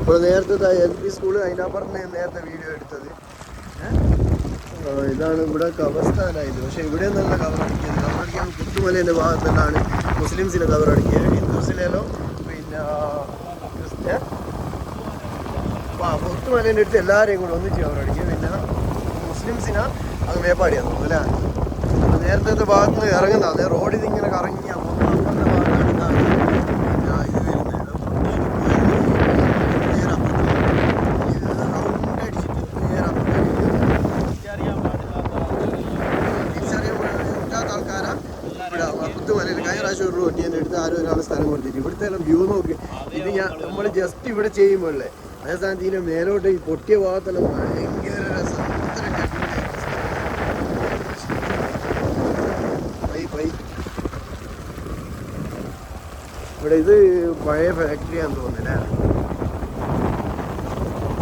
ഇപ്പോൾ നേരത്തെ LP school അതിൻ്റെ അപ്പുറം നേരത്തെ വീഡിയോ എടുത്തത്. ഇതാണ് ഇവിടെ കബർസ്ഥാനായത്. പക്ഷേ ഇവിടെ നിന്നല്ല കവറടിക്കാൻ പുത്തുമലേൻ്റെ ഭാഗത്തു നിന്നാണ് മുസ്ലിംസിനെ കവറടിക്കുക. ഹിന്ദുസിലേലോ പിന്നെ പുത്തുമലേൻ്റെ അടുത്ത് എല്ലാവരെയും കൂടെ ഒന്നിച്ച് കവറടിക്കുക. പിന്നെ മുസ്ലിംസിനാ അത് മേപ്പാടിയാന്ന് തോന്നുന്നു അല്ലേ. നേരത്തെ ഭാഗത്ത് നിന്ന് ഇറങ്ങുന്നതാണ് റോഡിൽ നിന്ന് ഇങ്ങനെ കറങ്ങിയ അപ്പുറത്തെ ഭാഗത്താണ് ഇതാണ് ഇത് വരുന്നത്. പുത്തുമലയിൽ കഴിഞ്ഞ പ്രാവശ്യം ഒരു റോട്ടിൻ്റെ അടുത്ത് ആരും ഒരാൾ സ്ഥലം കൊടുത്തിട്ട് ഇവിടുത്തെ എല്ലാം വ്യൂ നോക്കി. ഇത് നമ്മൾ ജസ്റ്റ് ഇവിടെ ചെയ്യുമ്പോഴേ അതേ സ്ഥാനത്ത് ഇതിൻ്റെ മേലോട്ട് ഈ പൊട്ടിയ ഭാഗത്തെല്ലാം ഭയങ്കര രസം. ഇവിടെ ഇത് പഴയ ഫാക്ടറിയാന്ന് തോന്നുന്നല്ലേ.